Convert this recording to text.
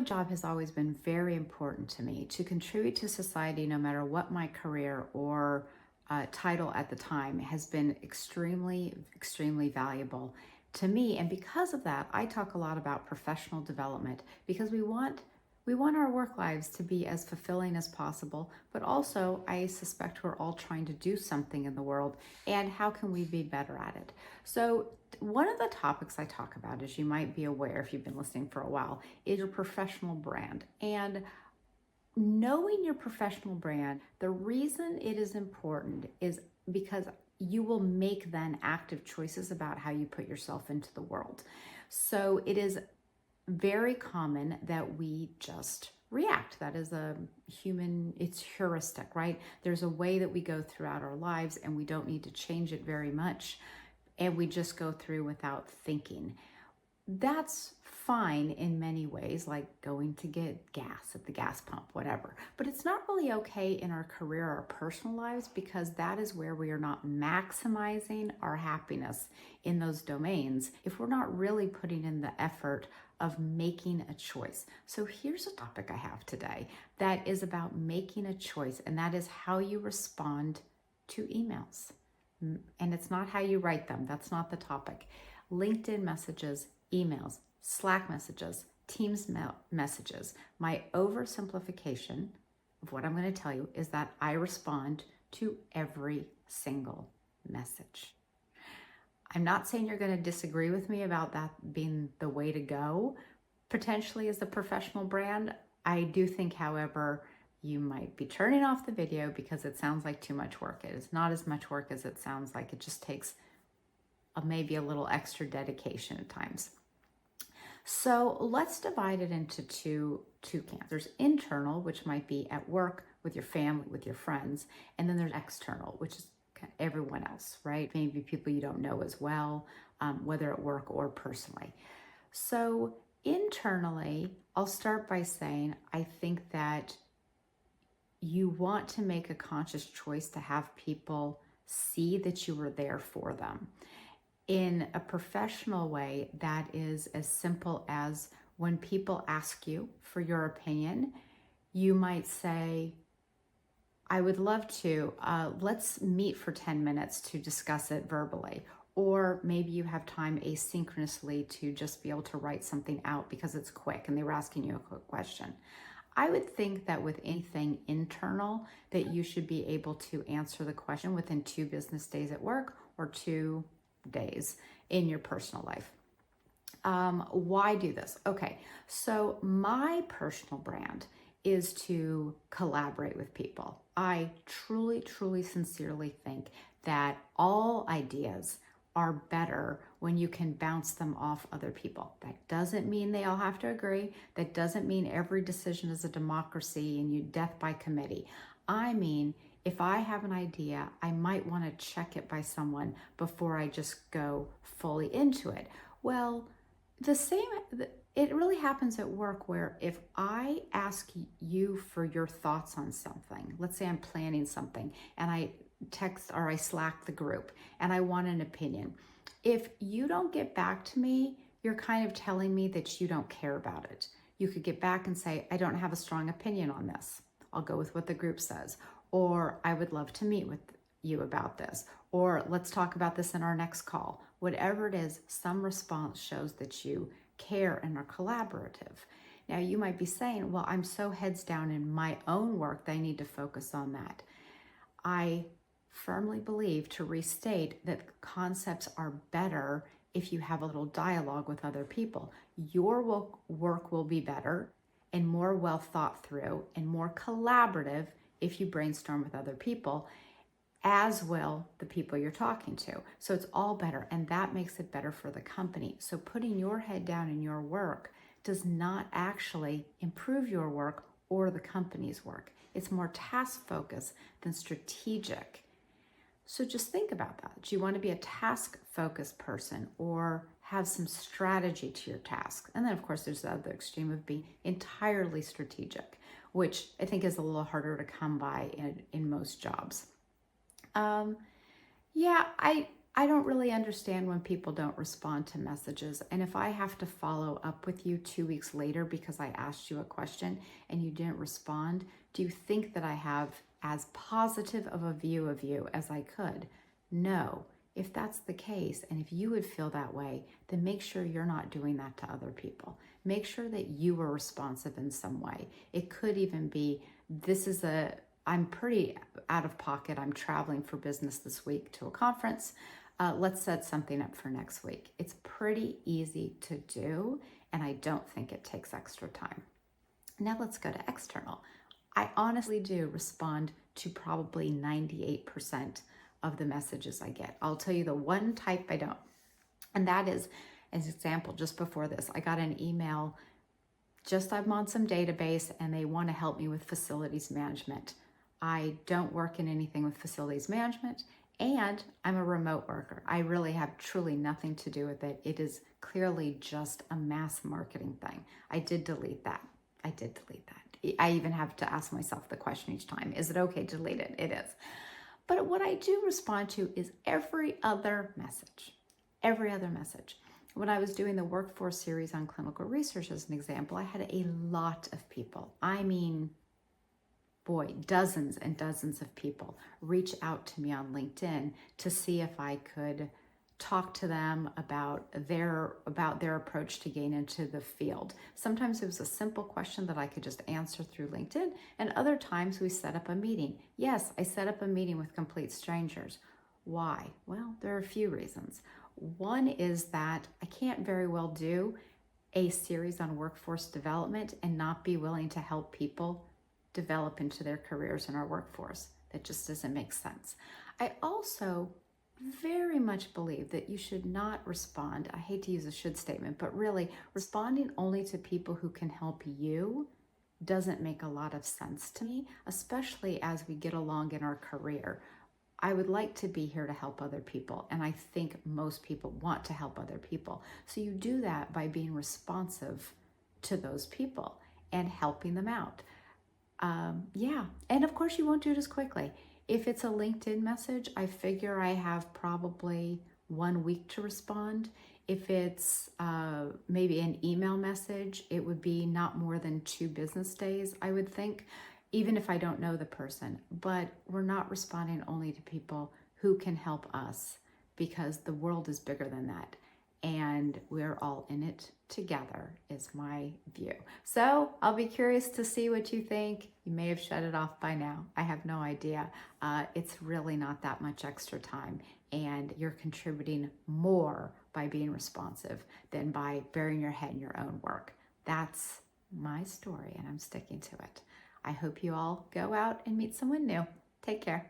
my job has always been very important to me. To contribute to society, no matter what my career or title at the time, has been extremely, extremely valuable to me. And because of that, I talk a lot about professional development because we want our work lives to be as fulfilling as possible, but also I suspect we're all trying to do something in the world, and how can we be better at it? So one of the topics I talk about, as you might be aware if you've been listening for a while, is your professional brand. And knowing your professional brand, the reason it is important is because you will make then active choices about how you put yourself into the world. So it is very common that we just react. That is it's heuristic, right? There's a way that we go throughout our lives and we don't need to change it very much. And we just go through without thinking. That's fine in many ways, like going to get gas at the gas pump, whatever. But it's not really okay in our career or personal lives, because that is where we are not maximizing our happiness in those domains if we're not really putting in the effort of making a choice. So here's a topic I have today that is about making a choice, and that is how you respond to emails. And it's not how you write them. That's not the topic. LinkedIn messages, emails, Slack messages, Teams messages. My oversimplification of what I'm going to tell you is that I respond to every single message. I'm not saying you're going to disagree with me about that being the way to go, potentially as a professional brand. I do think, however, you might be turning off the video because it sounds like too much work. It is not as much work as it sounds like. It just takes maybe a little extra dedication at times. So let's divide it into two camps. There's internal, which might be at work, with your family, with your friends, and then there's external, which is everyone else, right? Maybe people you don't know as well, whether at work or personally. So internally, I'll start by saying I think that you want to make a conscious choice to have people see that you were there for them. In a professional way, that is as simple as when people ask you for your opinion, you might say, I would love to, let's meet for 10 minutes to discuss it verbally. Or maybe you have time asynchronously to just be able to write something out because it's quick and they were asking you a quick question. I would think that with anything internal, that you should be able to answer the question within 2 business days at work or 2 days in your personal life. Why do this? Okay, so my personal brand is to collaborate with people. I truly, truly, sincerely think that all ideas are better when you can bounce them off other people. That doesn't mean they all have to agree. That doesn't mean every decision is a democracy and you death by committee. I mean, if I have an idea, I might want to check it by someone before I just go fully into it. Well, it really happens at work, where if I ask you for your thoughts on something, let's say I'm planning something and I text or I Slack the group and I want an opinion. If you don't get back to me, you're kind of telling me that you don't care about it. You could get back and say, I don't have a strong opinion on this. I'll go with what the group says. Or I would love to meet with you about this. Or let's talk about this in our next call. Whatever it is, some response shows that you care and are collaborative. Now you might be saying, well, I'm so heads down in my own work that I need to focus on that. I firmly believe, to restate, that concepts are better if you have a little dialogue with other people. Your work will be better and more well thought through and more collaborative if you brainstorm with other people, as will the people you're talking to. So it's all better, and that makes it better for the company. So putting your head down in your work does not actually improve your work or the company's work. It's more task focused than strategic. So just think about that. Do you want to be a task focused person or have some strategy to your task? And then of course there's the other extreme of being entirely strategic, which I think is a little harder to come by in most jobs. I I don't really understand when people don't respond to messages. And if I have to follow up with you 2 weeks later because I asked you a question and you didn't respond, do you think that I have as positive of a view of you as I could? No. If that's the case, and if you would feel that way, then make sure you're not doing that to other people. Make sure that you are responsive in some way. It could even be, I'm pretty out of pocket. I'm traveling for business this week to a conference. Let's set something up for next week. It's pretty easy to do, and I don't think it takes extra time. Now let's go to external. I honestly do respond to probably 98% of the messages I get. I'll tell you the one type I don't. And that is, as an example, just before this, I got an email, I'm on some database and they want to help me with facilities management. I don't work in anything with facilities management, and I'm a remote worker. I really have truly nothing to do with it. It is clearly just a mass marketing thing. I did delete that. I even have to ask myself the question each time, is it okay to delete it? It is. But what I do respond to is every other message. When I was doing the workforce series on clinical research, as an example, I had a lot of people. I mean, boy, dozens and dozens of people reach out to me on LinkedIn to see if I could talk to them about their approach to gain into the field. Sometimes it was a simple question that I could just answer through LinkedIn, and other times we set up a meeting. Yes, I set up a meeting with complete strangers. Why? Well, there are a few reasons. One is that I can't very well do a series on workforce development and not be willing to help people develop into their careers in our workforce. That just doesn't make sense. I also very much believe that you should not respond. I hate to use a should statement, but really responding only to people who can help you doesn't make a lot of sense to me, especially as we get along in our career. I would like to be here to help other people, and I think most people want to help other people. So you do that by being responsive to those people and helping them out. And of course you won't do it as quickly. If it's a LinkedIn message, I figure I have probably 1 week to respond. If it's maybe an email message, it would be not more than 2 business days, I would think, even if I don't know the person. But we're not responding only to people who can help us, because the world is bigger than that. And we're all in it together, is my view. So I'll be curious to see what you think. You may have shut it off by now. I have no idea. It's really not that much extra time, and you're contributing more by being responsive than by burying your head in your own work. That's my story, and I'm sticking to it. I hope you all go out and meet someone new. Take care.